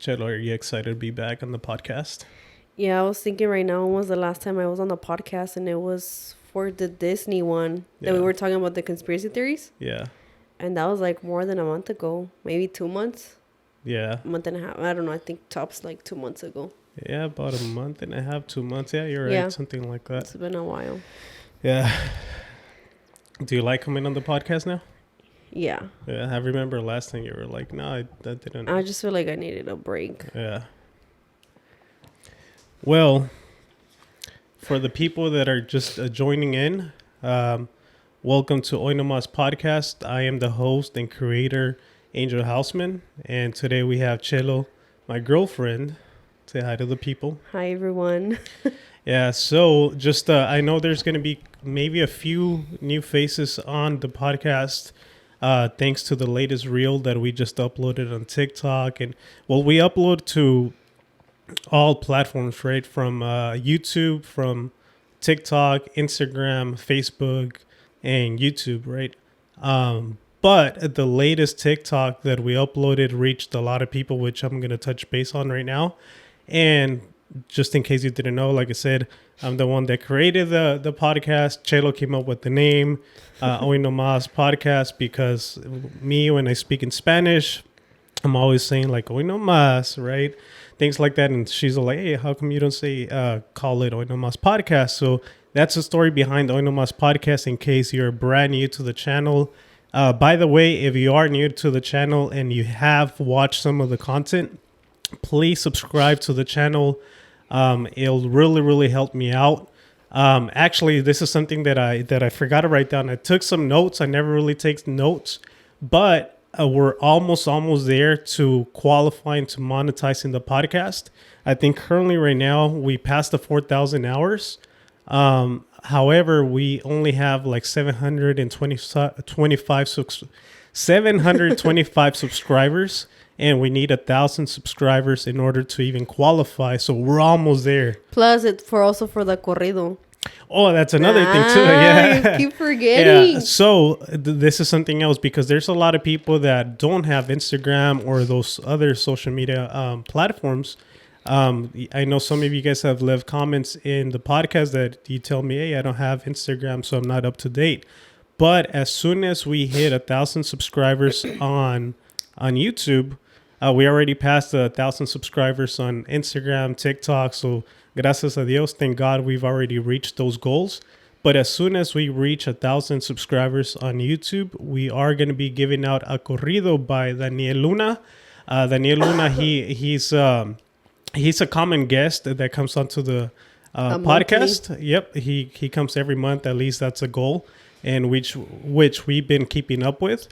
Chelo, are you excited to be back on the podcast? Yeah, I was thinking right now when was the last time I was on the podcast, and it was for the Disney one that we Yeah. were talking about the conspiracy theories. Yeah. And that was like more than a month ago, maybe 2 months, Yeah. a month and a half. I don't know. I think tops like 2 months ago. Yeah, about a month and a half, 2 months. Yeah, you're Yeah. right. Something like that. It's been a while. Yeah. Do you like coming on the podcast now? Yeah. Yeah. I remember last time you were like, no, I didn't. I just feel like I needed a break. Yeah. Well, for the people that are just joining in, welcome to NOMAS podcast. I am the host and creator, Angel Houseman. And today we have Chelo, my girlfriend. Say hi to the people. Hi, everyone. Yeah, so just I know there's going to be maybe a few new faces on the podcast thanks to the latest reel that we just uploaded on TikTok. And well, we upload to all platforms, right? From YouTube, from TikTok, Instagram, Facebook, and YouTube, right? But the latest TikTok that we uploaded reached a lot of people, which I'm going to touch base on right now. And just in case you didn't know, like I said, I'm the one that created the podcast. Chelo came up with the name, Hoy No Mas podcast, because me, when I speak in Spanish, I'm always saying like Hoy No Mas, right? Things like that. And she's like, hey, how come you don't say, call it Hoy No Mas podcast? So that's the story behind Hoy No Mas podcast in case you're brand new to the channel. By the way, if you are new to the channel and you have watched some of the content, please subscribe to the channel. It'll really help me out. Actually, this is something that I forgot to write down. I took some notes. I never really take notes, but we're almost there to qualifying to monetizing the podcast. I think currently right now we passed the 4,000 hours. However, we only have like 725 subscribers. And we need 1,000 subscribers in order to even qualify. So we're almost there. Plus, it's for the corrido. Oh, that's another thing too. Yeah, You keep forgetting. Yeah. So this is something else because there's a lot of people that don't have Instagram or those other social media platforms. I know some of you guys have left comments in the podcast that you tell me, hey, I don't have Instagram, so I'm not up to date. But as soon as we hit 1,000 subscribers on YouTube, we already passed 1,000 subscribers on Instagram, TikTok. So gracias a Dios, thank God we've already reached those goals. But as soon as we reach 1,000 subscribers on YouTube, we are going to be giving out a corrido by Daniel Luna. Daniel Luna, he's a common guest that comes onto the podcast. Monthly. Yep, he comes every month. At least that's a goal, and which we've been keeping up with.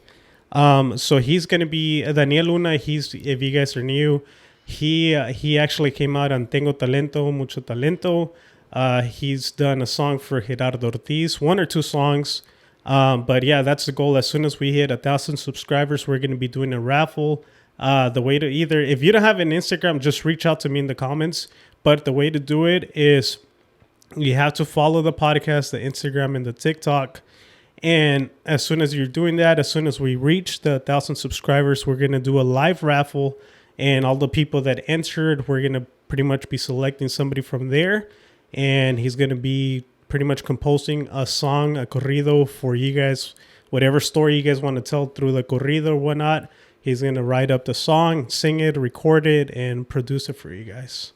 So he's going to be Daniel Luna. If you guys are new, he actually came out on Tengo Talento, Mucho Talento. He's done a song for Gerardo Ortiz, one or two songs. But yeah, that's the goal. As soon as we hit 1,000 subscribers, we're going to be doing a raffle. The way to if you don't have an Instagram, just reach out to me in the comments. But the way to do it is you have to follow the podcast, the Instagram and the TikTok. And as soon as you're doing that, as soon as we reach the 1,000 subscribers, we're going to do a live raffle. And all the people that entered, we're going to pretty much be selecting somebody from there. And he's going to be pretty much composing a song, a corrido for you guys. Whatever story you guys want to tell through the corrido or whatnot, he's going to write up the song, sing it, record it, and produce it for you guys.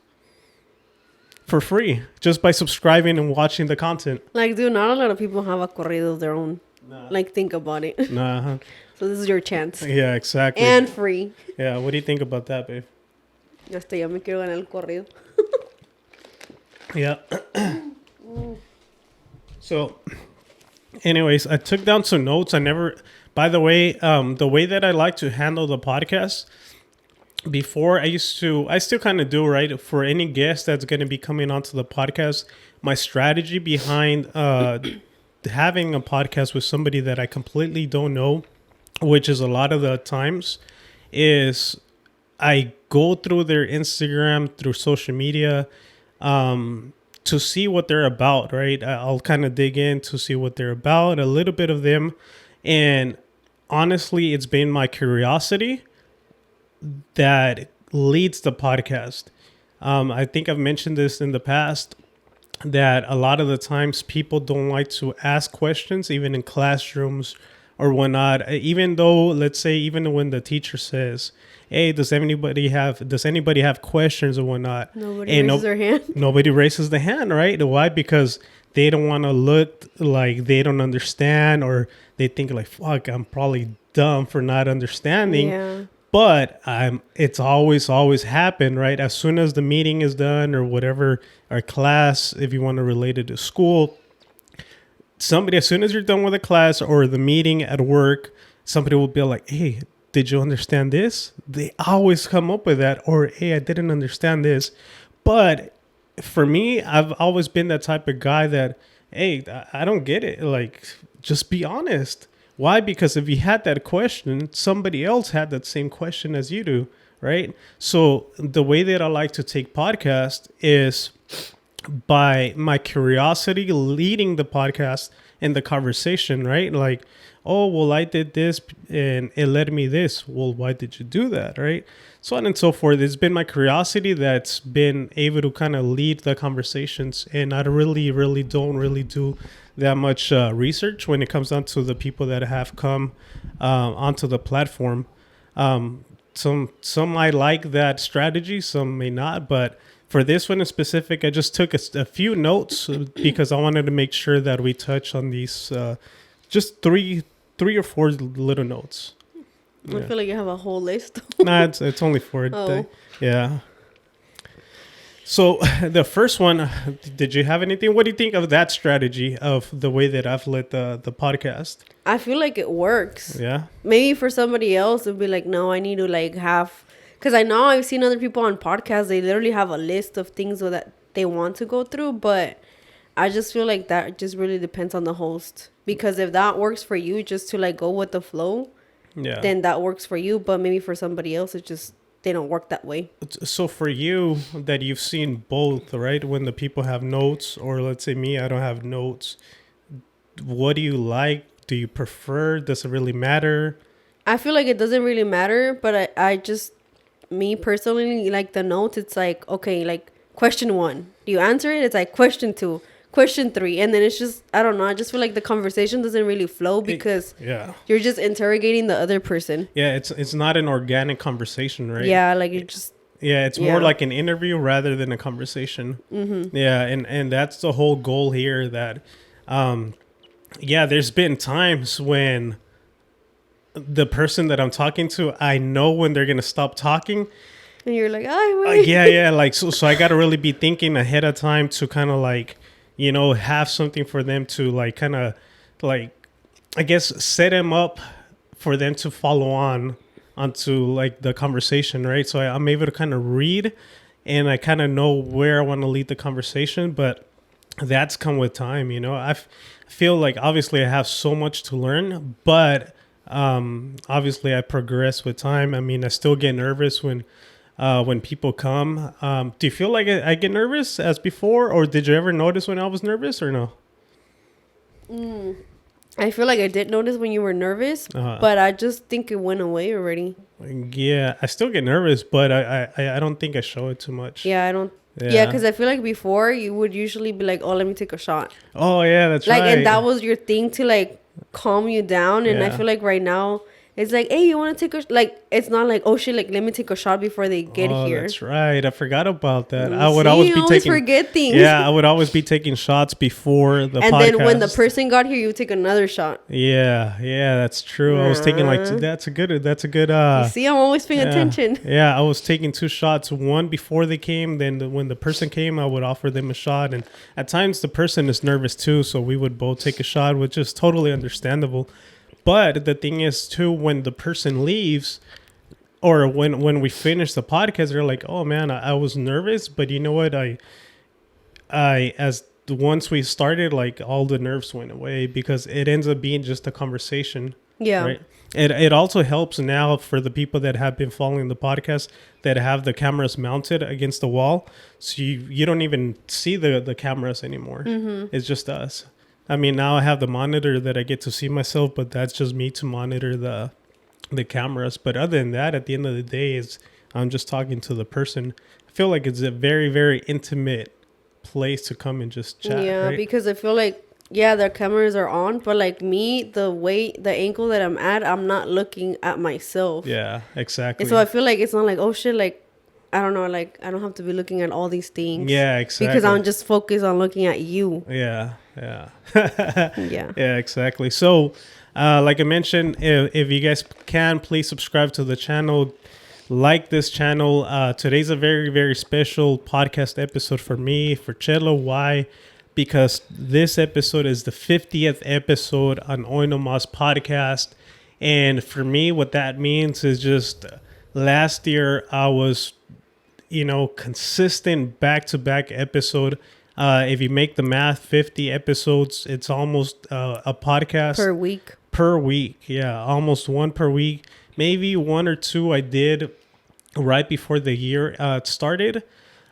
For free, just by subscribing and watching the content. Like, dude, not a lot of people have a corrido of their own. Nah. Like, think about it. Nah. So this is your chance. Yeah, exactly. And free. Yeah, what do you think about that, babe? Hasta ya me quiero ganar el corrido. Yeah. So, anyways, I took down some notes. By the way, the way that I like to handle the podcast, before I still kind of do, right? For any guest that's going to be coming onto the podcast, my strategy behind having a podcast with somebody that I completely don't know, which is a lot of the times, is I go through their Instagram, through social media, to see what they're about, right? I'll kind of dig in to see what they're about, a little bit of them. And honestly, it's been my curiosity that leads the podcast. I think I've mentioned this in the past, that a lot of the times people don't like to ask questions, even in classrooms or whatnot. Even though, let's say, even when the teacher says, "Hey, does anybody have questions or whatnot?" Nobody raises their hand. Nobody raises the hand, right? Why? Because they don't want to look like they don't understand, or they think like, "Fuck, I'm probably dumb for not understanding." Yeah. But it's always happened, right? As soon as the meeting is done or whatever, our class, if you want to relate it to school, somebody, as soon as you're done with a class or the meeting at work, somebody will be like, "Hey, did you understand this?" They always come up with that. Or, "Hey, I didn't understand this." But for me, I've always been that type of guy that, "Hey, I don't get it." Like, just be honest. Why? Because if you had that question, somebody else had that same question as you do, right? So the way that I like to take podcast is by my curiosity leading the podcast and the conversation, right? Like, "Oh, well, I did this and it led me this." "Well, why did you do that?" Right? So on and so forth. It's been my curiosity that's been able to kind of lead the conversations. And I really don't do that much research when it comes down to the people that have come onto the platform. Some might like that strategy, some may not, but for this one in specific, I just took a few notes because I wanted to make sure that we touch on these just three or four little notes. I feel like you have a whole list. Nah, it's only four. Oh. Yeah. So the first one, did you have anything? What do you think of that strategy of the way that I've led the podcast? I feel like it works. Yeah. Maybe for somebody else, it'd be like, no, I need to like have, because I know I've seen other people on podcasts, they literally have a list of things that they want to go through, but I just feel like that just really depends on the host. Because if that works for you, just to like go with the flow, then that works for you. But maybe for somebody else, it just, they don't work that way. So for you, that you've seen both, right? When the people have notes, or let's say me, I don't have notes. What do you like? Do you prefer? Does it really matter? I feel like it doesn't really matter, but I just, me personally, like the notes, it's like, okay, like question 1. Do you answer it? It's like question 2, question 3. And then it's just, I don't know. I just feel like the conversation doesn't really flow because you're just interrogating the other person. Yeah, it's not an organic conversation, right? Yeah, like it just... Yeah, it's more like an interview rather than a conversation. Mm-hmm. Yeah, and that's the whole goal here, that... there's been times when the person that I'm talking to, I know when they're going to stop talking. And you're like, wait. Like, so I got to really be thinking ahead of time to kind of like, you know, have something for them to like, kind of like, I guess, set them up for them to follow onto like the conversation, right? So I'm able to kind of read and I kind of know where I want to lead the conversation, but that's come with time, you know. I feel like obviously I have so much to learn, but obviously I progress with time. I mean, I still get nervous when people come. Do you feel like I get nervous as before, or did you ever notice when I was nervous, or no? I feel like I did notice when you were nervous, but I just think it went away already. Yeah, I still get nervous, but I don't think I show it too much. Yeah, I don't. Yeah, because I feel like before you would usually be like, "Oh, let me take a shot." Oh yeah, that's right. Like, and that was your thing to like calm you down. And I feel like right now it's like, "Hey, you want to take a like?" It's not like, "Oh shit, like let me take a shot before they get here." That's right. I forgot about that. You I would always be taking. Forget things. Yeah, I would always be taking shots before the podcast. And then when the person got here, you would take another shot. Yeah, that's true. I was taking like that's a good. You see, I'm always paying attention. Yeah, I was taking 2 shots. One before they came, then when the person came, I would offer them a shot. And at times the person is nervous too, so we would both take a shot, which is totally understandable. But the thing is too, when the person leaves, or when we finish the podcast, they're like, "Oh man, I was nervous, but you know what? Once we started, like all the nerves went away because it ends up being just a conversation." Yeah. Right. It also helps now for the people that have been following the podcast that have the cameras mounted against the wall, so you don't even see the cameras anymore. Mm-hmm. It's just us. I mean, now I have the monitor that I get to see myself, but that's just me to monitor the cameras. But other than that, at the end of the day, is I'm just talking to the person. I feel like it's a very, very intimate place to come and just chat. Yeah, right? because I feel like, yeah, their cameras are on, but like me, the angle that I'm at, I'm not looking at myself. Yeah, exactly. And so I feel like it's not like, oh shit, like, I don't know, like, I don't have to be looking at all these things. Yeah, exactly. Because I'm just focused on looking at you. Yeah, yeah. Yeah. Yeah, exactly. So, like I mentioned, if you guys can, please subscribe to the channel. Like this channel. Today's a very, very special podcast episode for me, for Cello. Why? Because this episode is the 50th episode on NOMAS podcast. And for me, what that means is just last year I was, consistent back-to-back episode. If you make the math, 50 episodes, it's almost a podcast Per week. Yeah, almost one per week. Maybe one or two I did right before the year started.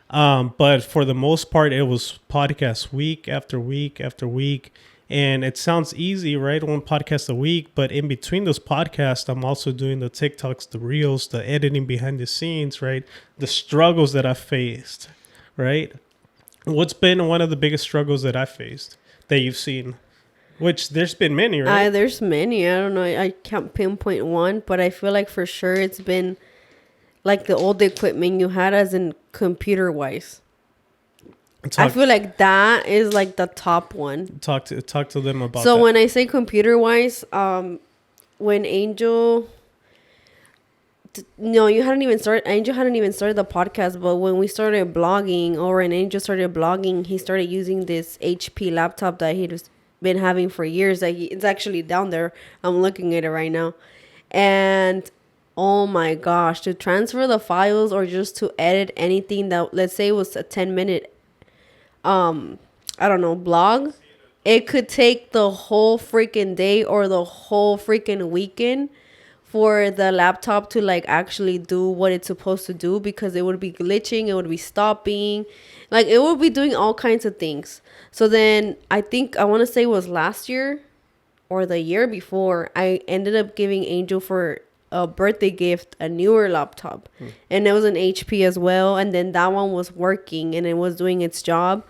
But for the most part, it was podcast week after week after week. And it sounds easy, right? One podcast a week. But in between those podcasts, I'm also doing the TikToks, the reels, the editing behind the scenes, right? The struggles that I faced, right? What's been one of the biggest struggles that I faced that you've seen? Which there's been many, right? There's many. I don't know. I can't pinpoint one, but I feel like for sure it's been like the old equipment you had, as in computer wise. I feel like that is like the top one. Talk to them about that. So when I say computer wise, when Angel, no, Angel hadn't even started the podcast, but when we started blogging, or when Angel started blogging, he started using this HP laptop that he'd been having for years. Like, it's actually down there. I'm looking at it right now. And oh my gosh, to transfer the files or just to edit anything that, let's say, was a 10-minute I don't know, blog, it could take the whole freaking day or the whole freaking weekend for the laptop to like actually do what it's supposed to do, because it would be glitching, it would be stopping, like it would be doing all kinds of things. So then I think, I want to say it was last year or the year before, I ended up giving Angel for a birthday gift a newer laptop, and it was an HP as well, and then that one was working and it was doing its job,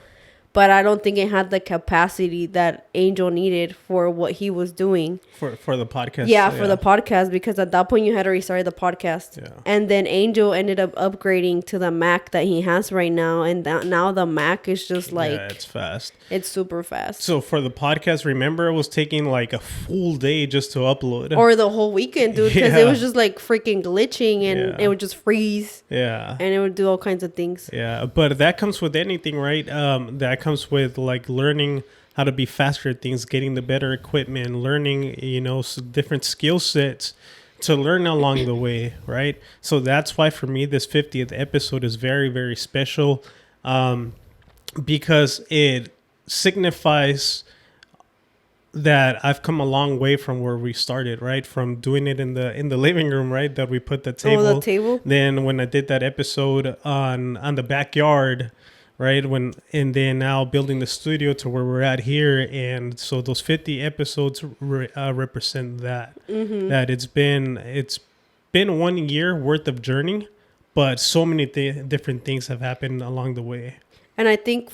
but I don't think it had the capacity that Angel needed for what he was doing for the podcast. Yeah, for the podcast, because at that point you had already started the podcast. Yeah. And then Angel ended up upgrading to the Mac that he has right now, and now the Mac is just like, yeah, it's fast. It's super fast. So for the podcast, remember, it was taking like a full day just to upload, or the whole weekend, dude, because it was just like freaking glitching, and it would just freeze. Yeah. And it would do all kinds of things. Yeah, but that comes with anything, right? That comes with like learning how to be faster at things, getting the better equipment, learning, different skill sets to learn along the way, right? So that's why for me, this 50th episode is very, very special, because it signifies that I've come a long way from where we started, right? From doing it in the living room, right? That we put the table. Oh, the table. Then when I did that episode on the backyard, right? And then now building the studio to where we're at here. And so those 50 episodes represent that. Mm-hmm. That it's been 1 year worth of journey, but so many different things have happened along the way. And I think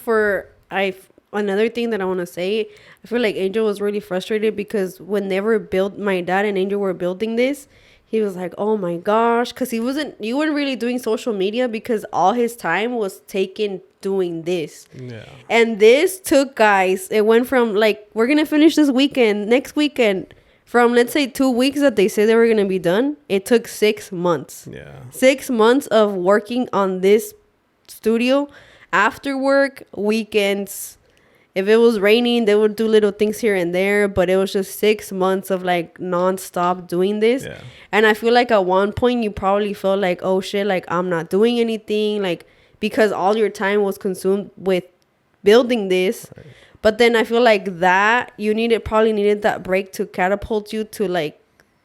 another thing that I want to say, I feel like Angel was really frustrated because whenever my dad and Angel were building this, he was like, oh my gosh, because you weren't really doing social media, because all his time was taken doing this. Yeah. And this took, guys, it went from like, we're going to finish this next weekend, from let's say 2 weeks that they said they were going to be done. It took 6 months. Yeah. 6 months of working on this studio, after work, weekends. If it was raining, they would do little things here and there, but it was just 6 months of like nonstop doing this. Yeah. And I feel like at one point you probably felt like, oh shit, like I'm not doing anything, like, because all your time was consumed with building this. Right. But then I feel like that you probably needed that break to catapult you to like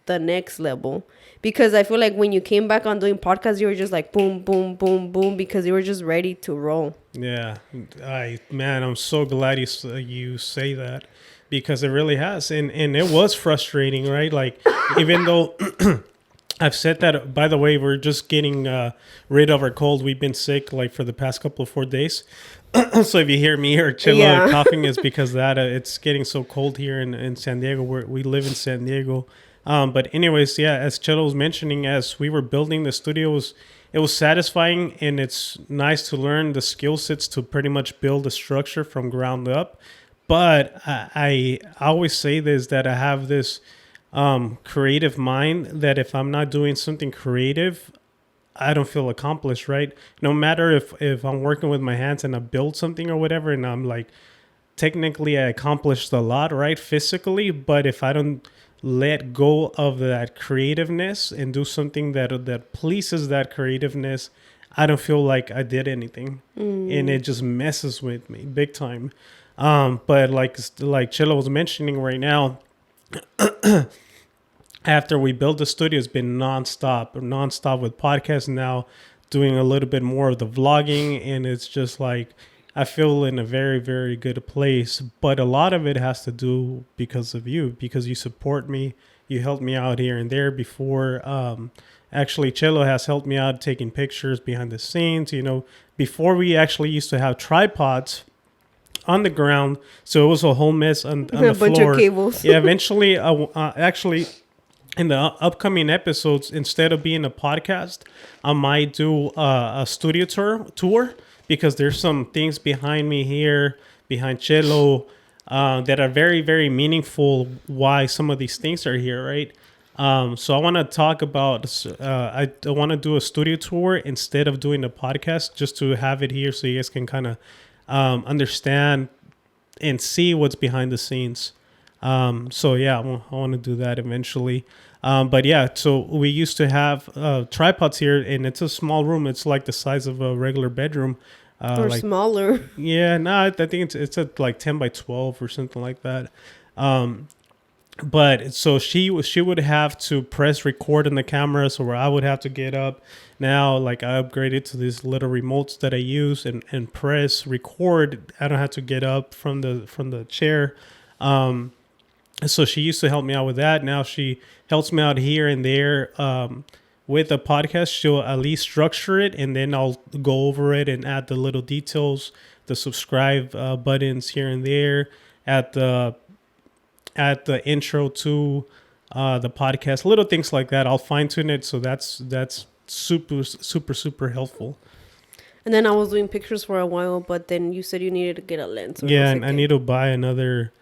the next level. Because I feel like when you came back on doing podcasts, you were just like boom, boom, boom, boom, because you were just ready to roll. Yeah. I'm so glad you say that, because it really has. And it was frustrating, right? Like, even though I've said that, by the way, we're just getting rid of our cold. We've been sick like for the past couple of 4 days. So if you hear me or Chilla Yeah. coughing, is because that it's getting so cold here in San Diego. We live in San Diego. But anyways, yeah, as Chilla was mentioning, as we were building the studios, it was satisfying, and it's nice to learn the skill sets to pretty much build a structure from ground up. But I always say this, that I have this creative mind, that if I'm not doing something creative, I don't feel accomplished, right? No matter if I'm working with my hands and I build something or whatever, and I'm like, technically I accomplished a lot, right, physically, but if I don't let go of that creativeness and do something that pleases that creativeness, I don't feel like I did anything, and it just messes with me big time. But like Chilla was mentioning right now, after we built the studio, it's been nonstop with podcasts now, doing a little bit more of the vlogging, and it's just like I feel in a very, very good place. But a lot of it has to do because of you, because you support me, you helped me out here and there before. Actually, Cello has helped me out taking pictures behind the scenes. Before we actually used to have tripods on the ground, so it was a whole mess on the A bunch floor. of cables. Yeah, eventually, actually, in the upcoming episodes, instead of being a podcast, I might do a studio tour, because there's some things behind me here, behind Cello, that are very, very meaningful. Why some of these things are here, right? So I want to talk about. I want to do a studio tour instead of doing the podcast, just to have it here so you guys can kind of understand and see what's behind the scenes. So yeah, I want to do that eventually. But yeah, so we used to have tripods here, and it's a small room. It's like the size of a regular bedroom. Or smaller. Yeah, no, I think it's at like 10 by 12 or something like that. But so she would have to press record on the camera, so where I would have to get up. Now, like, I upgraded to these little remotes that I use and press record. I don't have to get up from the chair. So she used to help me out with that. Now she helps me out here and there with the podcast. She'll at least structure it, and then I'll go over it and add the little details, the subscribe buttons here and there, at the intro to the podcast, little things like that. I'll fine tune it, so that's super helpful. And then I was doing pictures for a while, but then you said you needed to get a lens. Yeah, and I need to buy another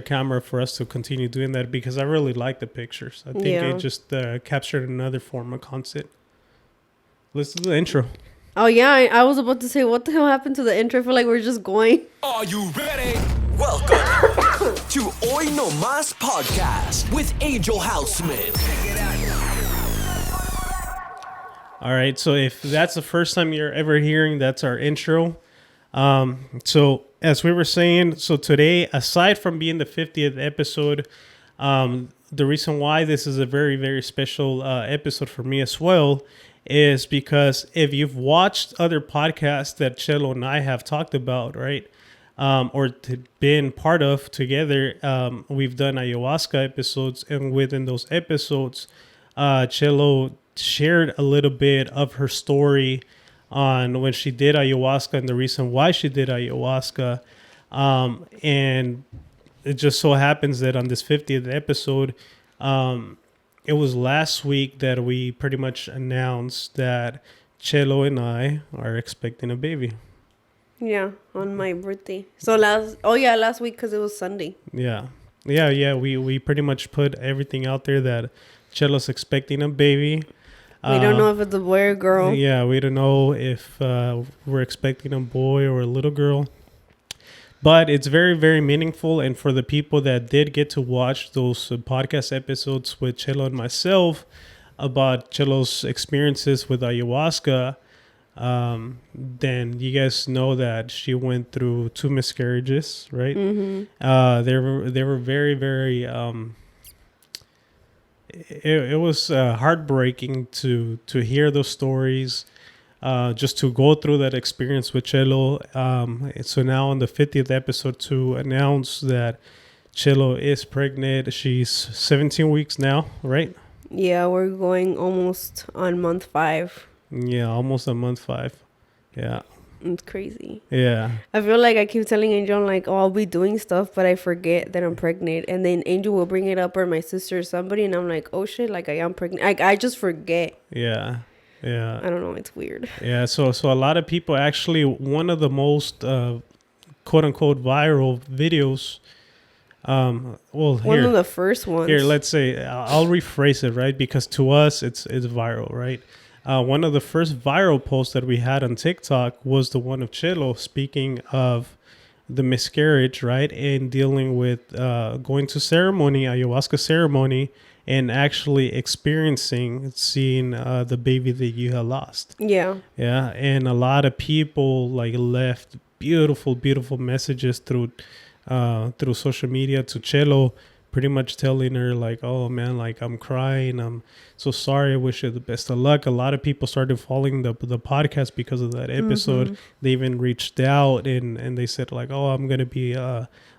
camera for us to continue doing that, because I really like the pictures. I think it just captured another form of concept. Let's do the intro. Oh yeah, I was about to say, what the hell happened to the intro? I feel like we're just going. Are you ready? Welcome to Hoy NOMAS Podcast with Angel Houseman. All right, so if that's the first time you're ever hearing, that's our intro. So as we were saying, so today, aside from being the 50th episode, the reason why this is a very, very special episode for me as well is because if you've watched other podcasts that Cello and I have talked about, right, or been part of together, we've done ayahuasca episodes, and within those episodes, Cello shared a little bit of her story on when she did ayahuasca and the reason why she did ayahuasca. And it just so happens that on this 50th episode, it was last week that we pretty much announced that Cello and I are expecting a baby. Yeah, on my birthday. So last week, because it was Sunday. Yeah. We pretty much put everything out there that Cello's expecting a baby. We don't know if it's a boy or girl. Yeah, we don't know if we're expecting a boy or a little girl. But it's very, very meaningful. And for the people that did get to watch those podcast episodes with Cello and myself about Cello's experiences with ayahuasca, then you guys know that she went through 2 miscarriages, right? Mm-hmm. They were very, very... It was heartbreaking to hear those stories, just to go through that experience with Cello. So now on the 50th episode, to announce that Cello is pregnant. She's 17 weeks now, right? Yeah, we're going almost on month 5. Yeah, almost a month 5. Yeah. It's crazy. Yeah. I feel like I keep telling Angel, like, oh, I'll be doing stuff, but I forget that I'm pregnant. And then Angel will bring it up, or my sister or somebody, and I'm like, oh, shit, like, I am pregnant. I just forget. Yeah. Yeah. I don't know. It's weird. Yeah. So a lot of people actually, one of the most quote unquote viral videos. Well, One here, of the first ones. here, let's say I'll rephrase it, right? Because to us, it's viral, right? One of the first viral posts that we had on TikTok was the one of Chelo speaking of the miscarriage, right? And dealing with going to ceremony, ayahuasca ceremony, and actually seeing the baby that you had lost. Yeah. Yeah. And a lot of people like left beautiful, beautiful messages through social media to Chelo, pretty much telling her like, oh man, like I'm crying, I'm so sorry, I wish you the best of luck. A lot of people started following the podcast because of that episode. Mm-hmm. They even reached out and they said like, oh, I'm gonna be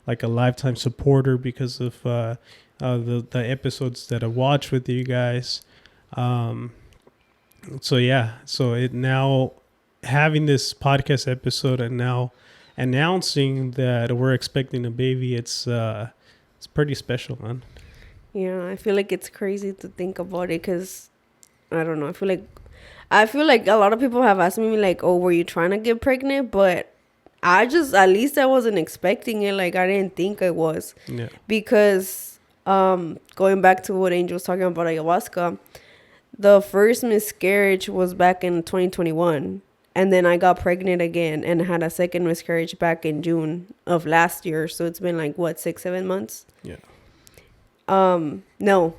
like a lifetime supporter because of the episodes that I watched with you guys. So yeah, so it now having this podcast episode and now announcing that we're expecting a baby, it's pretty special, man. Yeah, I feel like it's crazy to think about it because, I don't know, I feel like a lot of people have asked me like, oh, were you trying to get pregnant? But at least I wasn't expecting it. Like, I didn't think I was. Yeah. Because going back to what Angel was talking about ayahuasca, the first miscarriage was back in 2021. And then I got pregnant again and had a second miscarriage back in June of last year. So it's been like, what, 6-7 months? Yeah. No,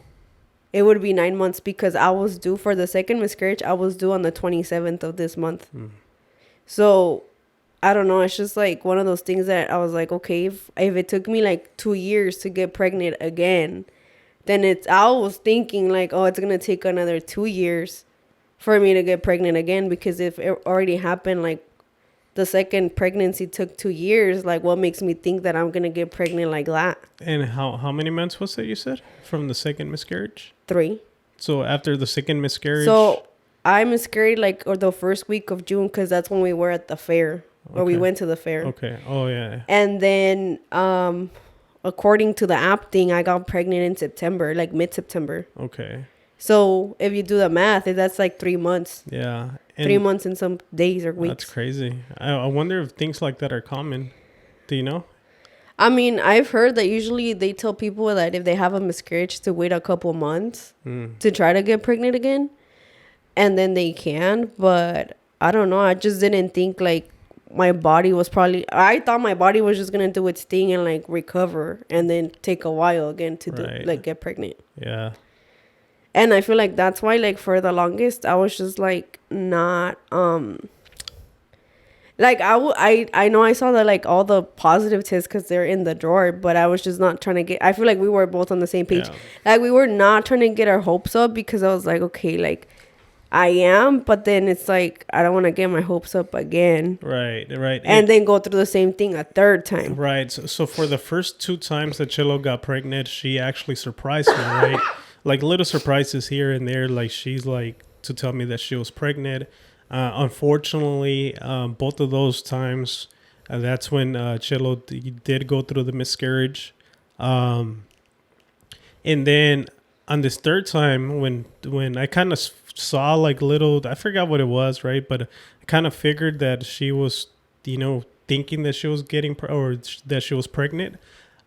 it would be 9 months because I was due for the second miscarriage. I was due on the 27th of this month. So I don't know. It's just like one of those things that I was like, okay, if it took me like 2 years to get pregnant again, then I was thinking like, oh, it's going to take another 2 years for me to get pregnant again, because if it already happened, like the second pregnancy took 2 years, like what makes me think that I'm gonna get pregnant like that? And how many months was that you said from the second miscarriage? 3. So after the second miscarriage, So I miscarried or the first week of June, because that's when we were at the fair, or we Okay. went to the fair. Okay. Oh yeah. And then according to the app thing, I got pregnant in September, like mid-September. Okay. So if you do the math, that's like 3 months. Yeah. And 3 months and some days or weeks. that's crazy. I wonder if things like that are common. Do you know? I mean, I've heard that usually they tell people that if they have a miscarriage to wait a couple months to try to get pregnant again. And then they can. But I don't know. I just didn't think like my body was I thought my body was just going to do its thing and like recover and then take a while again to get pregnant. Yeah. And I feel like that's why, like, for the longest, I was just, like, not, like, I know I saw that, like, all the positive tests because they're in the drawer, but I was just not trying to get, I feel like we were both on the same page. Yeah. Like, we were not trying to get our hopes up because I was like, okay, like, I am, but then it's like, I don't want to get my hopes up again. Right. And then go through the same thing a third time. Right. So for the first 2 times that Chelo got pregnant, she actually surprised me, right? Like little surprises here and there. Like she's like to tell me that she was pregnant. Unfortunately, both of those times, that's when Chelo did go through the miscarriage. And then on this third time, when I kind of saw like little, I forgot what it was, right? But I kind of figured that she was, thinking that she was or that she was pregnant.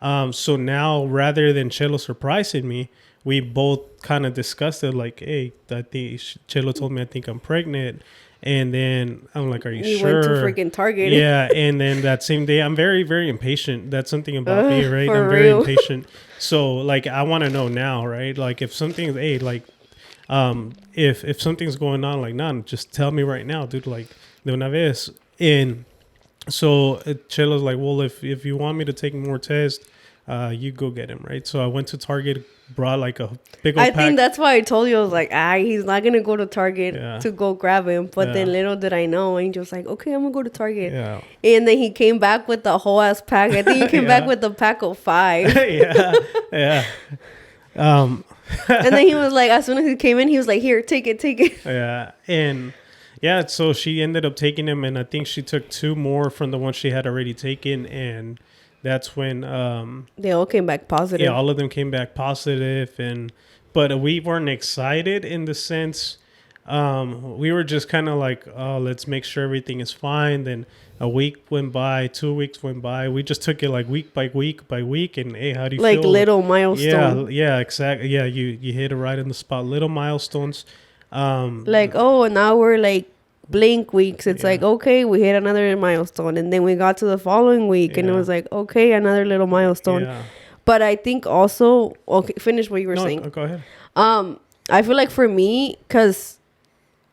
So now rather than Chelo surprising me, we both kind of discussed it like, hey, I think Chelo told me I think I'm pregnant. And then I'm like, are you sure? We went to freaking Target. Yeah. And then that same day, I'm very, very impatient. That's something about me, right? For I'm very real. impatient. So like, I want to know now, right? Like if something's, if something's going on, like, nah, just tell me right now, dude, like de una vez. And so Chelo's like, well, if you want me to take more tests, you go get him, right? So I went to Target, brought like a big old I pack. think that's why I told you, I was like, he's not going to go to Target to go grab him. But then little did I know, Angel's like, okay, I'm going to go to Target. Yeah. And then he came back with the whole ass pack. I think he came back with the pack of 5. Yeah. And then he was like, as soon as he came in, he was like, here, take it. Yeah. And yeah, so she ended up taking them, and I think she took 2 more from the one she had already taken, and that's when They all came back positive. yeah, all of them came back positive, but we weren't excited in the sense we were just kind of like, oh, let's make sure everything is fine. Then a week went by, 2 weeks went by. We just took it like week by week, and hey, how do you like feel? little milestone. Yeah, exactly. Yeah, you hit it right in the spot. Little milestones. Like, oh, and now we're like blink weeks. It's like, okay, we hit another milestone. And then we got to the following week and it was like, okay, another little milestone. Yeah. But I think also, okay, finish what you were No, saying. go ahead. I feel like for me, because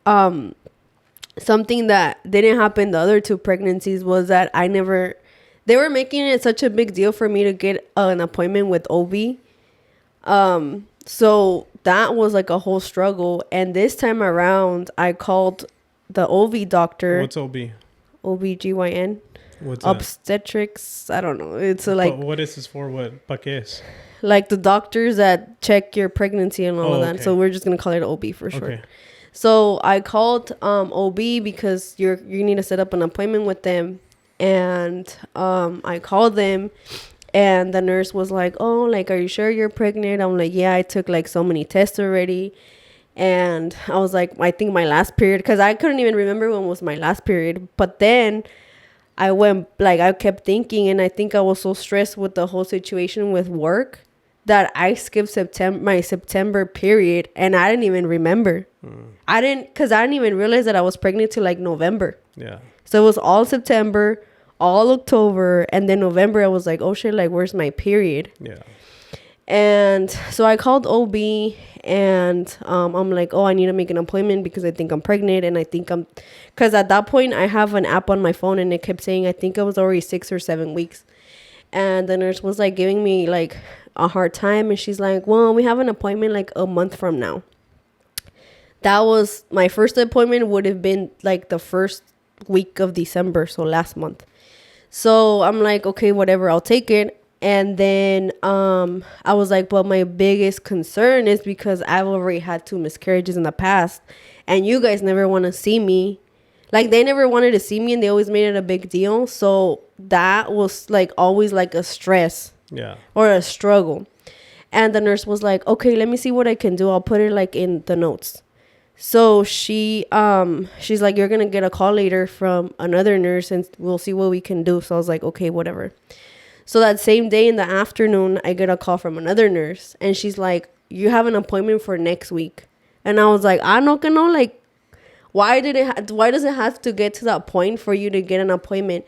something that didn't happen the other 2 pregnancies was that they were making it such a big deal for me to get an appointment with OB. So that was like a whole struggle. And this time around, I called the OB doctor. What's OB? OBGYN. What's that? Obstetrics. I don't know. It's like, What is this for? What? ¿Pa qué es? like the doctors that check your pregnancy and all of that. Okay. So we're just going to call it OB for short. Okay. So I called OB because you need to set up an appointment with them. And I called them and the nurse was like, oh, like, are you sure you're pregnant? I'm like, yeah, I took like so many tests already. And I was like, I think my last period, because I couldn't even remember when was my last period. But then I kept thinking, and I think I was so stressed with the whole situation with work that I skipped my September period, and I didn't even remember. Because I didn't even realize that I was pregnant till like November. Yeah. So it was all September, all October, and then November I was like, oh shit, like, where's my period? Yeah. And so I called OB, and I'm like, oh, I need to make an appointment because I think I'm pregnant, and I think because at that point I have an app on my phone, and it kept saying I think I was already 6 or 7 weeks. And the nurse was like giving me like a hard time, and she's like, well, we have an appointment like a month from now. That was my first appointment, would have been like the first week of December, so last month. So I'm like, okay, whatever, I'll take it. And then I was like, well, my biggest concern is because I've already had 2 miscarriages in the past, and you guys never want to see me. Like, they never wanted to see me, and they always made it a big deal. So that was like always like a stress. Yeah. Or a struggle. And the nurse was like, okay, let me see what I can do. I'll put it like in the notes. So she's like, you're gonna get a call later from another nurse and we'll see what we can do. So I was like, okay, whatever. So that same day in the afternoon, I get a call from another nurse, and she's like, you have an appointment for next week. And I was like, no, like, why does it have to get to that point for you to get an appointment?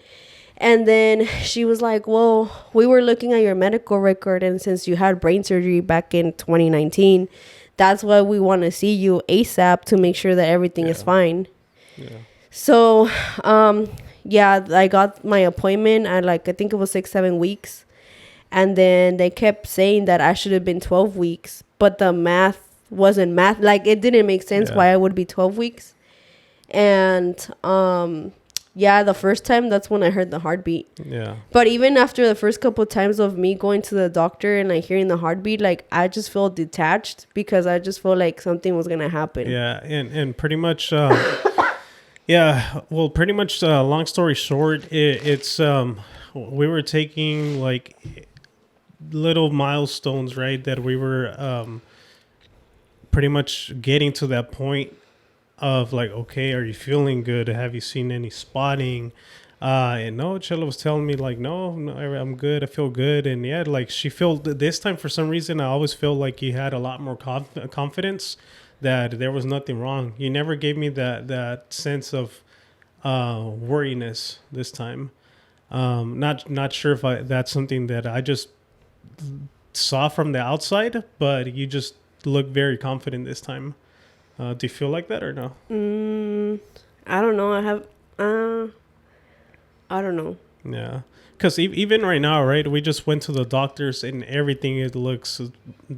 And then she was like, well, we were looking at your medical record, and since you had brain surgery back in 2019, that's why we want to see you ASAP to make sure that everything is fine. Yeah. So, I got my appointment at I think it was 6-7 weeks. And then they kept saying that I should have been 12 weeks, but the math wasn't math. Like, it didn't make sense why I would be 12 weeks. And, the first time, that's when I heard the heartbeat. Yeah. But even after the first couple of times of me going to the doctor and hearing the heartbeat, I just felt detached because I just felt like something was going to happen. Yeah. And pretty much, pretty much, long story short, it's, we were taking little milestones, right? That we were, pretty much getting to that point of okay, are you feeling good? Have you seen any spotting? And no, Chella was telling me no, I'm good. I feel good. And yeah, she felt this time for some reason, I always feel like you had a lot more confidence that there was nothing wrong. You never gave me that sense of worriness this time. Not sure if that's something that I just saw from the outside, but you just look very confident this time. Do you feel like that or no? I don't know. I don't know. Yeah. Because even right now, right, we just went to the doctors and everything, it looks,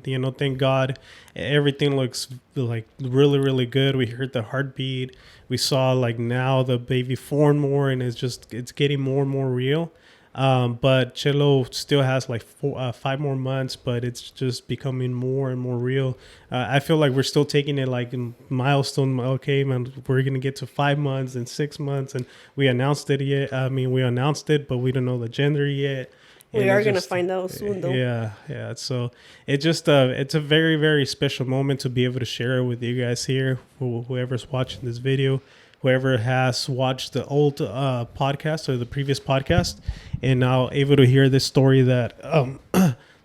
thank God, everything looks really, really good. We heard the heartbeat. We saw now the baby form more, and it's getting more and more real. But Chelo still has like 5 more months, but it's just becoming more and more real. I feel like we're still taking it like in milestone. Okay, man, we're gonna get to 5 months and 6 months, and we announced it yet. I mean, we announced it, but we don't know the gender yet. We And are it gonna just- find out soon, though. Yeah. So it just it's a very, very special moment to be able to share it with you guys here. Whoever's watching this video, whoever has watched the old podcast or the previous podcast, and now able to hear this story that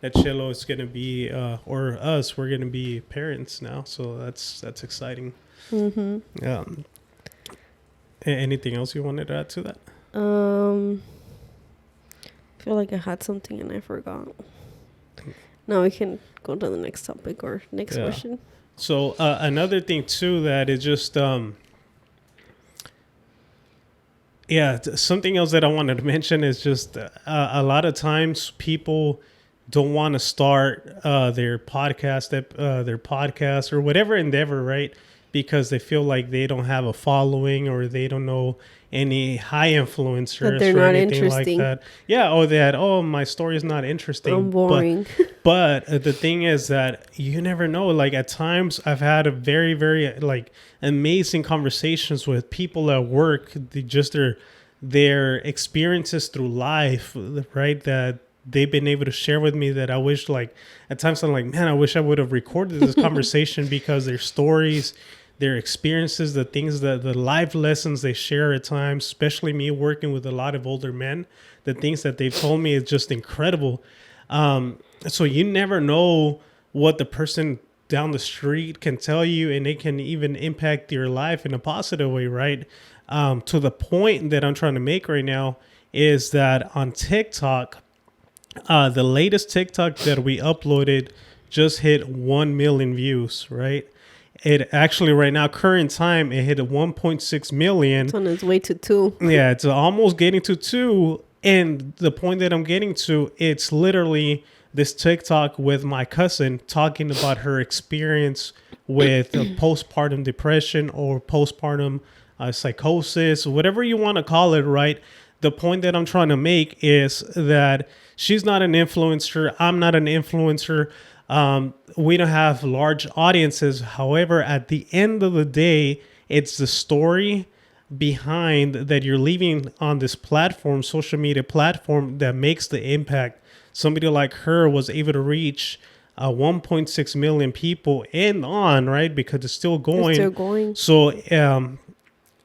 that Chelo is gonna be or us, we're gonna be parents now. So that's exciting. Anything else you wanted to add to that? I feel like I had something and I forgot. Now we can go to the next topic or next question. So another thing too that is just something else that I wanted to mention is just a lot of times people don't want to start their podcast or whatever endeavor, right? Because they feel like they don't have a following or they don't know any high influencers That they're or not anything interesting. like that. Yeah, or that, my story is not interesting. I'm boring. But the thing is that you never know. Like at times I've had a very, very like amazing conversations with people at work. Their experiences through life, right? That they've been able to share with me that I wish like at times I'm like, man, I wish I would have recorded this conversation because their stories, their experiences, the things that the life lessons they share at times, especially me working with a lot of older men, the things that they've told me is just incredible. So you never know what the person down the street can tell you, and it can even impact your life in a positive way, right? To the point that I'm trying to make right now is that on TikTok, the latest TikTok that we uploaded just hit 1 million views, right? It actually right now, current time, it hit 1.6 million. It's on its way to 2. Yeah, it's almost getting to 2. And the point that I'm getting to, it's literally this TikTok with my cousin talking about her experience with postpartum depression or postpartum psychosis, whatever you want to call it, right? The point that I'm trying to make is that she's not an influencer. I'm not an influencer. We don't have large audiences. However, at the end of the day, it's the story behind that you're leaving on this platform, social media platform, that makes the impact. Somebody like her was able to reach 1.6 million people and on, right? Because it's still going. It's still going. So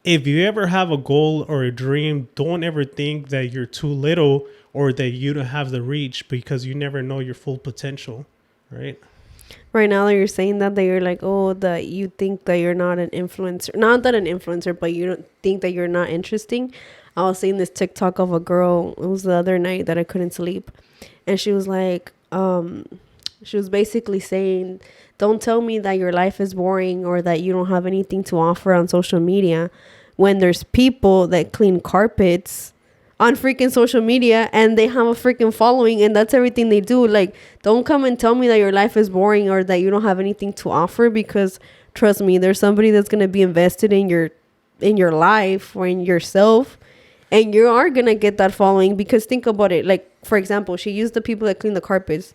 if you ever have a goal or a dream, don't ever think that you're too little or that you don't have the reach, because you never know your full potential, right? Right now that you're saying that you're like, oh, that you think that you're not an influencer. Not that an influencer, but you don't think that you're not interesting. I was seeing this TikTok of a girl. It was the other night that I couldn't sleep. And she was like, she was basically saying, don't tell me that your life is boring or that you don't have anything to offer on social media when there's people that clean carpets on freaking social media and they have a freaking following and that's everything they do. Like, don't come and tell me that your life is boring or that you don't have anything to offer, because trust me, there's somebody that's going to be invested in your life or in yourself, and you are going to get that following. Because think about it. Like, for example, she used the people that clean the carpets.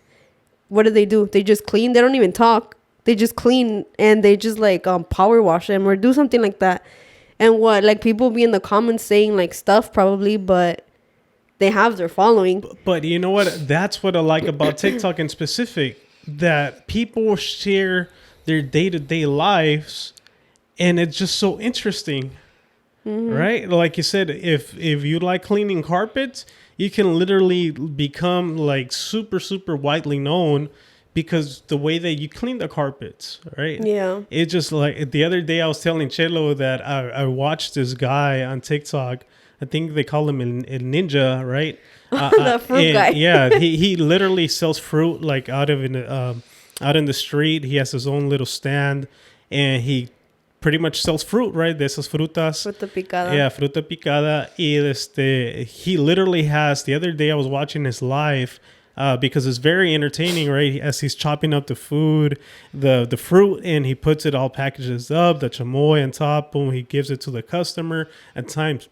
What do? They just clean. They don't even talk. They just clean, and they just like power wash them or do something like that. And what, like, people be in the comments saying like stuff probably, but they have their following. But you know what? That's what I like about TikTok in specific, that people share their day-to-day lives, and it's just so interesting, right? Like you said, if you like cleaning carpets, you can literally become like super, super widely known because the way that you clean the carpets, right? Yeah. It's just like the other day I was telling Chelo that I watched this guy on TikTok. I think they call him a ninja, right? The fruit guy. Yeah, he literally sells fruit like out in the street. He has his own little stand, and he pretty much sells fruit, right? De esas frutas. Fruta picada. Yeah, fruta picada. Y he literally has, the other day I was watching his live, because it's very entertaining, right? As he's chopping up the food, the fruit, and he puts it all packages up, the chamoy on top, boom, he gives it to the customer. At times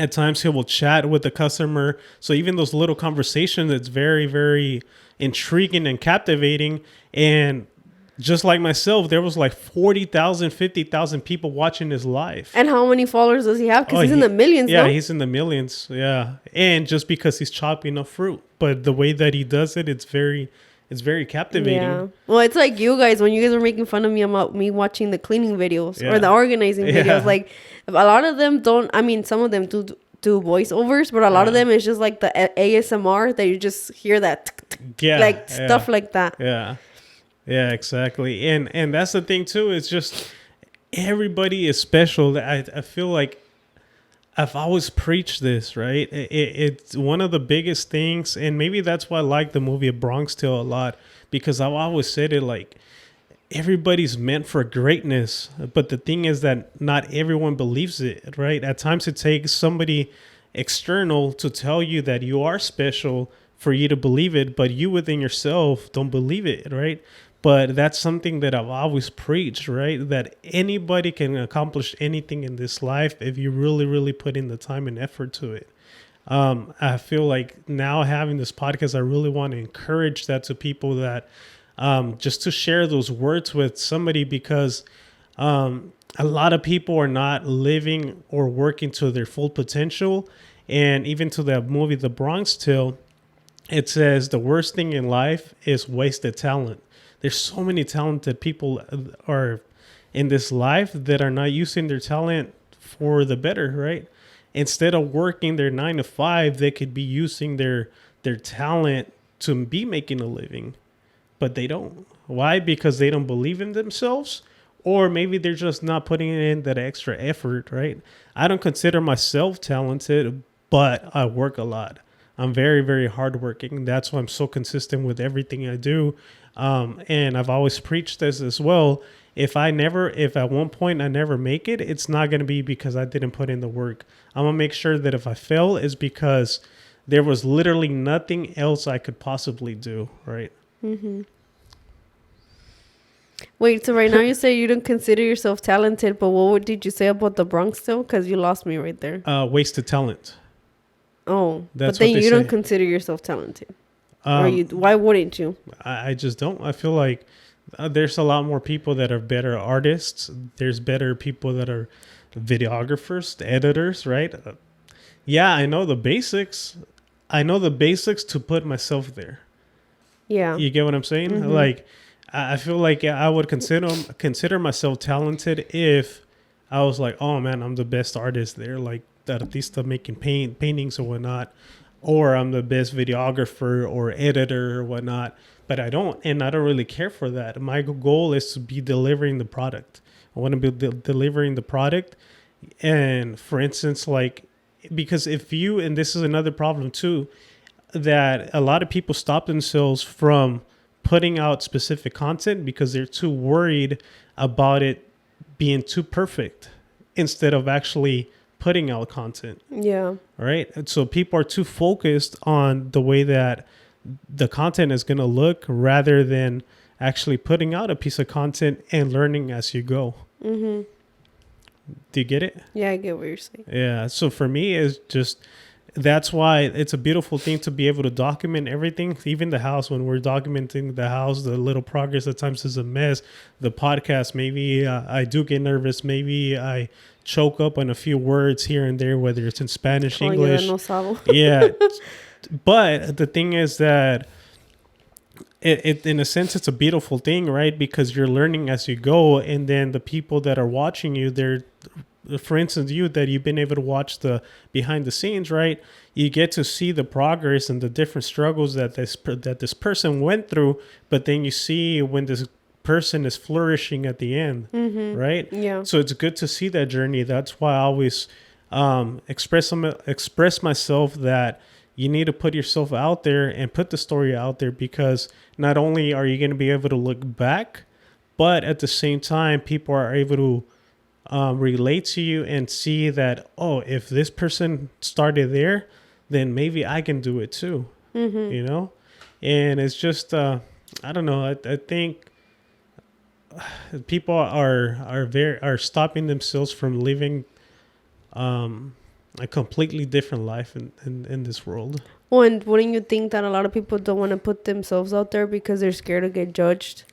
At times he will chat with the customer. So even those little conversations, it's very, very intriguing and captivating. And just like myself, there was like 40,000, 50,000 people watching his live. And how many followers does he have? Because he's in the millions, yeah, no? he's in the millions. Yeah. And just because he's chopping up fruit. But the way that he does it, it's very captivating. Yeah. Well, it's like you guys, when you guys were making fun of me about me watching the cleaning videos Yeah. or the organizing Yeah. videos. Like, a lot of them don't, I mean, some of them do voiceovers, but a lot of them is just like the ASMR that you just hear that, like stuff like that. Yeah. Yeah, exactly. And that's the thing too. It's just everybody is special. I feel like I've always preached this, right? It's one of the biggest things, and maybe that's why I like the movie Bronx Tale a lot, because I've always said it, like, everybody's meant for greatness, but the thing is that not everyone believes it, right? At times it takes somebody external to tell you that you are special for you to believe it, but you within yourself don't believe it, right? But that's something that I've always preached, right? That anybody can accomplish anything in this life if you really, really put in the time and effort to it. I feel like now having this podcast, I really want to encourage that to people, that just to share those words with somebody, because a lot of people are not living or working to their full potential. And even to that movie, The Bronx Tale, it says the worst thing in life is wasted talent. There's so many talented people are in this life that are not using their talent for the better, right? Instead of working their 9 to 5, they could be using their talent to be making a living, but they don't. Why? Because they don't believe in themselves, or maybe they're just not putting in that extra effort, right? I don't consider myself talented, but I work a lot. I'm very, very hardworking. That's why I'm so consistent with everything I do. And I've always preached this as well. If at one point I never make it, it's not going to be because I didn't put in the work. I'm going to make sure that if I fail, it's because there was literally nothing else I could possibly do, right? Mm-hmm. Wait, so right now you say you don't consider yourself talented, but what did you say about the Bronx Tale? Because you lost me right there. Wasted talent. Oh, That's but then what they you don't say. consider yourself talented. Or why wouldn't you? I just don't. I feel like there's a lot more people that are better artists. There's better people that are videographers, editors, right? Yeah, I know the basics. I know the basics to put myself there. Yeah. You get what I'm saying? Mm-hmm. Like, I feel like I would consider myself talented if I was like, oh man, I'm the best artist there, like the artista making paintings or whatnot, or I'm the best videographer or editor or whatnot. But I don't, and I don't really care for that. My goal is to be delivering the product. I want to be delivering the product. And for instance, like, because if you, and this is another problem too, that a lot of people stop themselves from putting out specific content because they're too worried about it being too perfect instead of actually putting out content. Yeah. Right. And so people are too focused on the way that the content is going to look rather than actually putting out a piece of content and learning as you go. Mm-hmm. Do you get it? Yeah, I get what you're saying. Yeah. So for me, it's just, that's why it's a beautiful thing to be able to document everything. Even the house, when we're documenting the house, the little progress at times is a mess. The podcast, maybe I do get nervous. Maybe I choke up on a few words here and there, whether it's in Spanish, English. Yeah. But the thing is that it in a sense, it's a beautiful thing, right? Because you're learning as you go. And then the people that are watching you, they're, for instance, you've been able to watch the behind the scenes, right? You get to see the progress and the different struggles that this person went through. But then you see when this person is flourishing at the end, right? Yeah. So it's good to see that journey. That's why I always express myself that you need to put yourself out there and put the story out there, because not only are you going to be able to look back, but at the same time, people are able to relate to you and see that, oh, if this person started there, then maybe I can do it too, you know? And it's just, I don't know. I think people are stopping themselves from living a completely different life in this world. Well, and wouldn't you think that a lot of people don't want to put themselves out there because they're scared to get judged?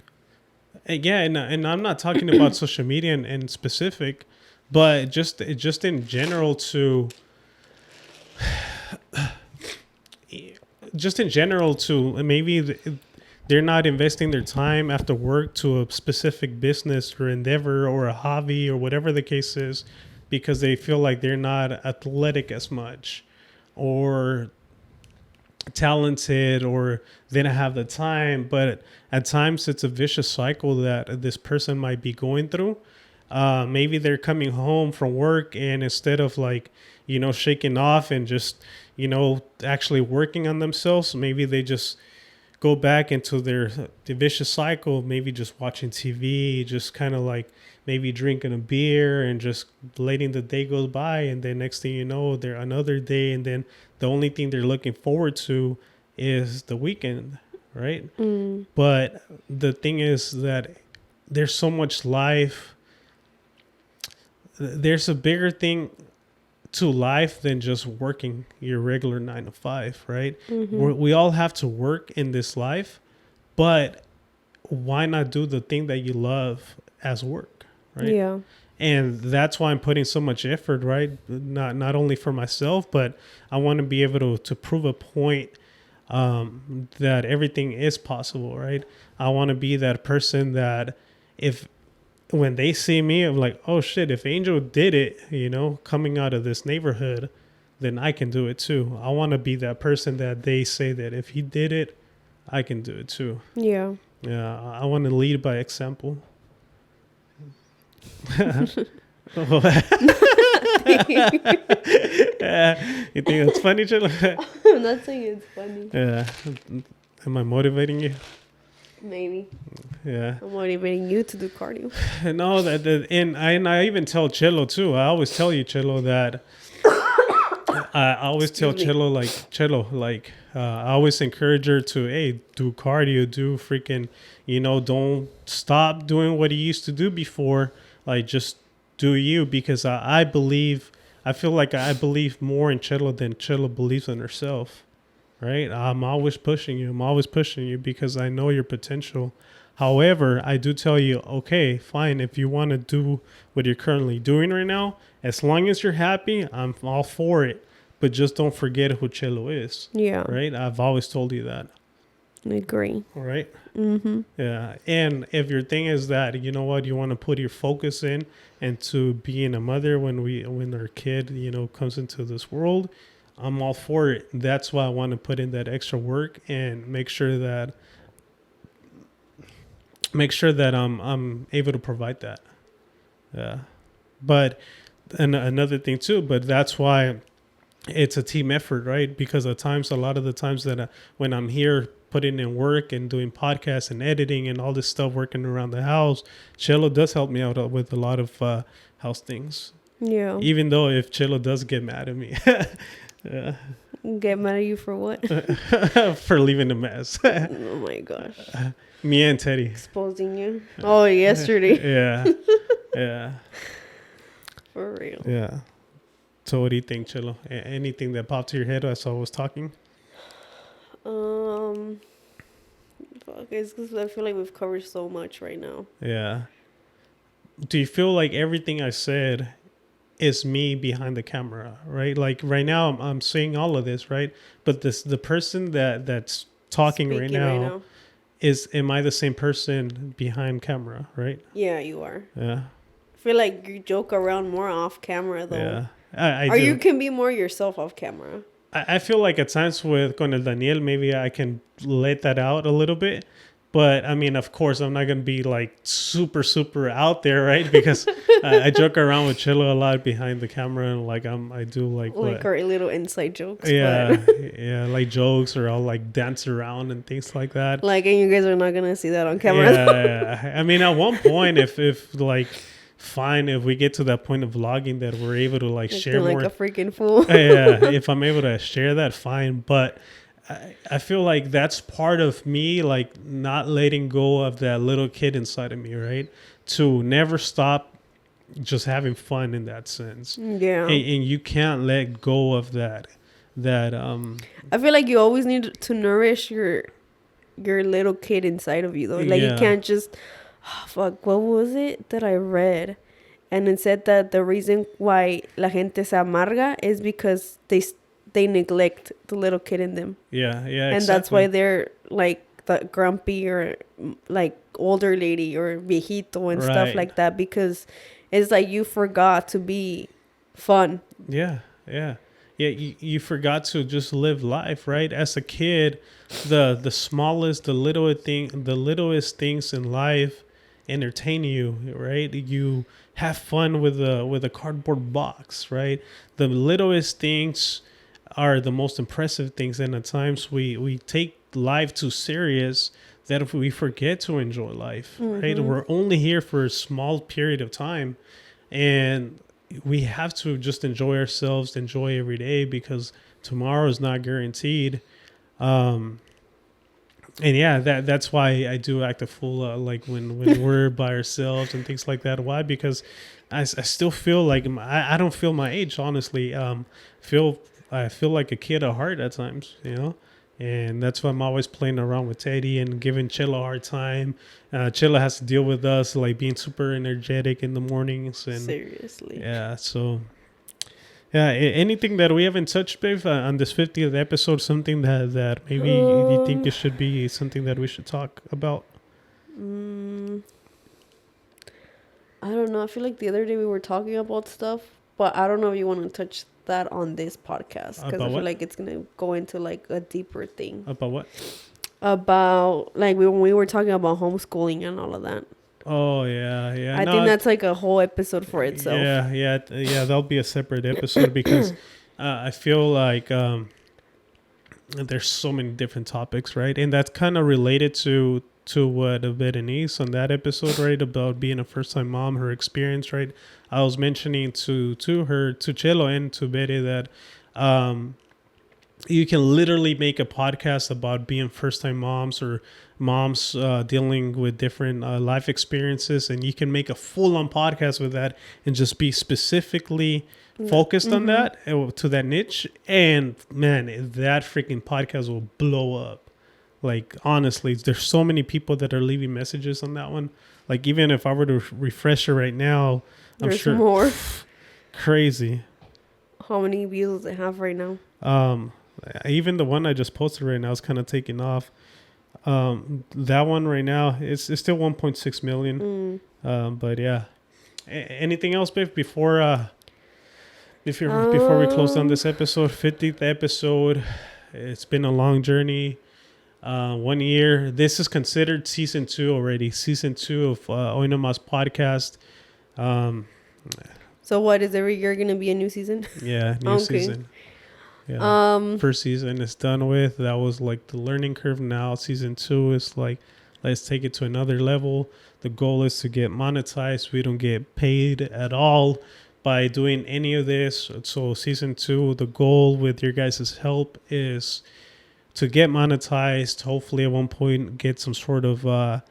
Yeah, and I'm not talking about social media in specific, but just in general to maybe they're not investing their time after work to a specific business or endeavor or a hobby or whatever the case is, because they feel like they're not athletic as much or talented, or they don't have the time. But at times it's a vicious cycle that this person might be going through. Maybe they're coming home from work, and instead of like, shaking off and just, actually working on themselves, maybe they just go back into the vicious cycle, maybe just watching TV, just kind of like maybe drinking a beer and just letting the day go by. And then next thing you know, they're another day. And then the only thing they're looking forward to is the weekend, right? But the thing is that there's so much life. There's a bigger thing to life than just working your regular 9 to 5, right? We all have to work in this life, but why not do the thing that you love as work, right? Yeah. And that's why I'm putting so much effort, right? Not only for myself, but I want to be able to prove a point that everything is possible, right? I want to be that person that when they see me, I'm like, oh shit, if Angel did it, coming out of this neighborhood, then I can do it too. I want to be that person that they say that if he did it, I can do it too. Yeah. Yeah, I want to lead by example. You think that's funny, Chilla? I'm not saying it's funny. Yeah. Am I motivating you? Maybe. Yeah. I'm motivating you to do cardio. No, and I even tell Chelo too. I always tell you, Chelo, that I always tell Chelo, I always encourage her to, hey, do cardio, do freaking, don't stop doing what you used to do before. Like, just do you, because I feel like I believe more in Chelo than Chelo believes in herself. Right? I'm always pushing you because I know your potential. However, I do tell you, okay, fine. If you want to do what you're currently doing right now, as long as you're happy, I'm all for it. But just don't forget who Chelo is. Yeah. Right? I've always told you that. I agree. All right? Mm-hmm. Yeah. And if your thing is that, you know what, you want to put your focus in into being a mother when our kid, comes into this world, I'm all for it. That's why I want to put in that extra work and make sure that I'm able to provide that. Yeah. But and another thing too, but that's why it's a team effort, right? Because a lot of the times that when I'm here putting in work and doing podcasts and editing and all this stuff, working around the house, Chelo does help me out with a lot of house things. Yeah. Even though if Chelo does get mad at me. Yeah. Get mad at you for what? For leaving a mess. Oh my gosh. Me and Teddy. Exposing you. Oh, yesterday. Yeah. Yeah. For real. Yeah. So what do you think, Chelo? Anything that popped to your head as I was talking? It's because I feel like we've covered so much right now. Yeah. Do you feel like everything I said is me behind the camera, right? Like right now I'm saying all of this, right? But the person that's talking right now am I the same person behind camera, right? Yeah, you are. Yeah. I feel like you joke around more off camera though. Yeah. I or do. You can be more yourself off camera. I feel like at times con el Daniel, maybe I can let that out a little bit. But I mean, of course, I'm not going to be like super, super out there, right? Because I joke around with Chelo a lot behind the camera. And I do like our little inside jokes. Yeah. Yeah. Like jokes, or I'll like dance around and things like that. And you guys are not going to see that on camera. Yeah. I mean, at one point, if fine, if we get to that point of vlogging that we're able to share more. Like a freaking fool. Yeah. If I'm able to share that, fine. But I feel like that's part of me, not letting go of that little kid inside of me, right? To never stop just having fun in that sense. Yeah. And you can't let go of that. I feel like you always need to nourish your little kid inside of you though. Like you Yeah. can't just fuck, what was it that I read? And it said that the reason why la gente se amarga is because they neglect the little kid in them. Yeah, And that's why they're like the grumpy or like older lady or viejito and stuff Right. like that, because it's like you forgot to be fun. Yeah. You forgot to just live life, right? As a kid, the smallest, the littlest things in life entertain you, right? You have fun with a cardboard box, right? The littlest things are the most impressive things, and at times we take life too serious that if we forget to enjoy life, right? We're only here for a small period of time, and we have to just enjoy ourselves, enjoy every day, because tomorrow is not guaranteed. And yeah, that's why I do act a fool like when we're by ourselves and things like that. Why? Because I still feel like I don't feel my age, honestly. I feel like a kid at heart at times, and that's why I'm always playing around with Teddy and giving Chilla a hard time. Chilla has to deal with us like being super energetic in the mornings, and Seriously. yeah, so yeah. Anything that we haven't touched, babe, on this 50th episode? Something that maybe you think it should be something that we should talk about? I don't know. I feel like the other day we were talking about stuff, but I don't know if you want to touch that on this podcast, because I feel what? like it's gonna go into like a deeper thing About what? about like when we were talking about homeschooling and all of that. Oh yeah. I think that's like a whole episode for itself. Yeah. That'll be a separate episode because I feel like there's so many different topics, right? And that's kind of related to what Berenice on that episode, right, about being a first-time mom, her experience, right? I was mentioning to her, to Chelo and to Bere, that you can literally make a podcast about being first-time moms or moms dealing with different life experiences, and you can make a full-on podcast with that and just be specifically focused on that, to that niche. And man, that freaking podcast will blow up. Like, honestly, there's so many people that are leaving messages on that one. Like, even if I were to refresh it right now, I'm There's sure more. crazy. How many views does it have right now? Even the one I just posted right now is kind of taking off. That one right now it's still 1.6 million. But yeah. Anything else, babe, before we close down this episode, 50th episode? It's been a long journey. 1 year. This is considered season 2 already. Season 2 of Hoy NOMAS podcast. So what, is every year gonna be a new season? Yeah, new Okay. season. Yeah. First season is done with. That was like the learning curve. Now season 2 is like, let's take it to another level. The goal is to get monetized. We don't get paid at all by doing any of this. So season 2, the goal with your guys' help is to get monetized, hopefully at one point get some sort of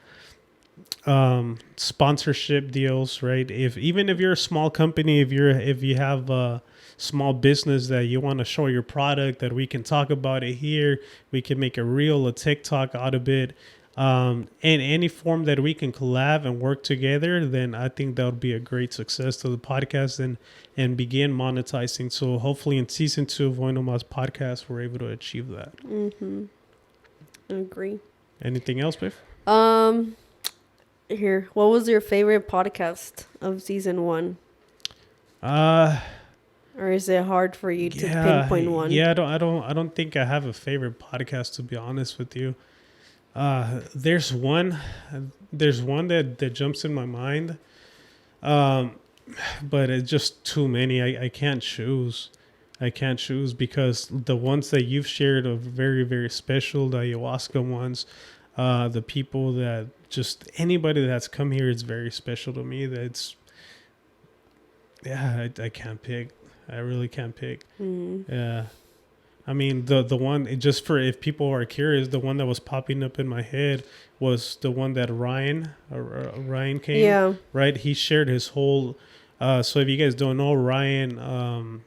sponsorship deals, right? Even if you're a small company, if you have a small business that you want to show your product, that we can talk about it here, we can make a reel, a TikTok out of it, in any form that we can collab and work together, then I think that would be a great success to the podcast and begin monetizing. So hopefully in season 2 of Hoy NOMAS podcast, we're able to achieve that. I agree. Anything else, babe? Here, what was your favorite podcast of season 1? Or is it hard for you to pinpoint one? Yeah, I don't think I have a favorite podcast, to be honest with you. There's one that jumps in my mind, but it's just too many. I can't choose. Because the ones that you've shared are very, very special. The ayahuasca ones, the people that just anybody that's come here is very special to me. I can't pick. I really can't pick. Yeah. I mean, the one, just for if people are curious, the one that was popping up in my head was the one that Ryan came. Yeah. Right? He shared his whole So if you guys don't know Ryan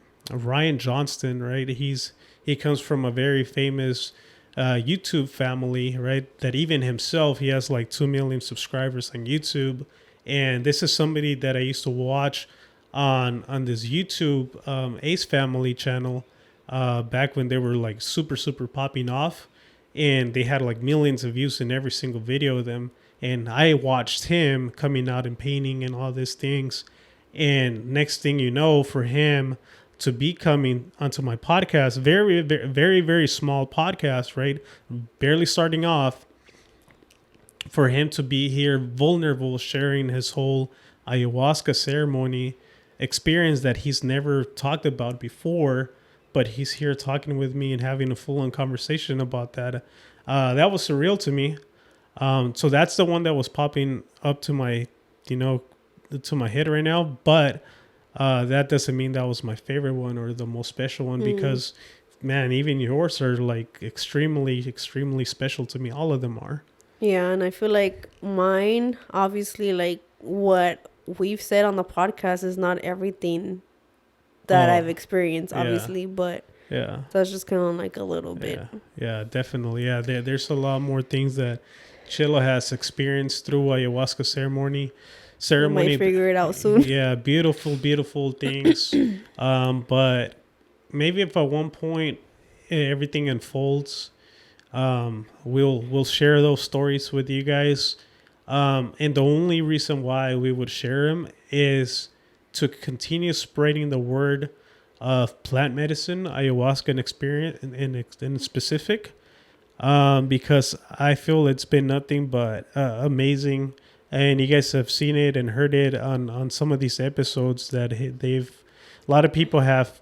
Johnston, right? He comes from a very famous YouTube family, right? That even himself, he has like 2 million subscribers on YouTube, and this is somebody that I used to watch on this YouTube Ace Family channel back when they were like super popping off, and they had like millions of views in every single video of them. And I watched him coming out and painting and all these things. And next thing you know, for him to be coming onto my podcast, very small podcast, right? Barely starting off, for him to be here vulnerable, sharing his whole ayahuasca ceremony experience that he's never talked about before, but he's here talking with me and having a full-on conversation about that. That was surreal to me. So that's the one that was popping up to my, to my head right now. But that doesn't mean that was my favorite one or the most special one, because, man, even yours are like extremely special to me. All of them are. Yeah, and I feel like mine, obviously, like what we've said on the podcast is not everything that I've experienced, obviously, but yeah, that's just kind of like a little bit. Yeah, definitely. Yeah, there's a lot more things that Chilo has experienced through ayahuasca ceremony. We might figure it out soon. Yeah, beautiful things. But maybe if at one point everything unfolds, we'll share those stories with you guys. And the only reason why we would share them is to continue spreading the word of plant medicine, ayahuasca and experience in specific, because I feel it's been nothing but amazing. And you guys have seen it and heard it on some of these episodes that a lot of people have,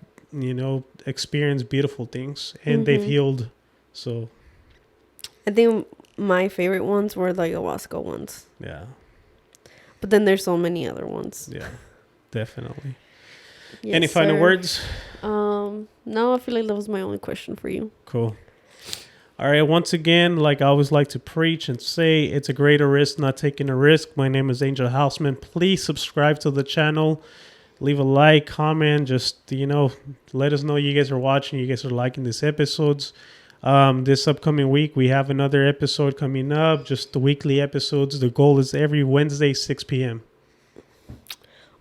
experienced beautiful things and they've healed. So I think my favorite ones were the ayahuasca ones. Yeah. But then there's so many other ones. Yeah, definitely. Yes, Any final words? No, I feel like that was my only question for you. Cool. All right. Once again, like I always like to preach and say, it's a greater risk not taking a risk. My name is Angel Houseman. Please subscribe to the channel. Leave a like, comment. Just, let us know you guys are watching. You guys are liking these episodes. This upcoming week, we have another episode coming up. Just the weekly episodes. The goal is every Wednesday, 6 p.m.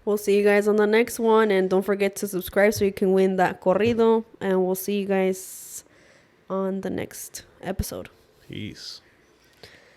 We'll see you guys on the next one. And don't forget to subscribe so you can win that corrido. And we'll see you guys on the next episode. Peace.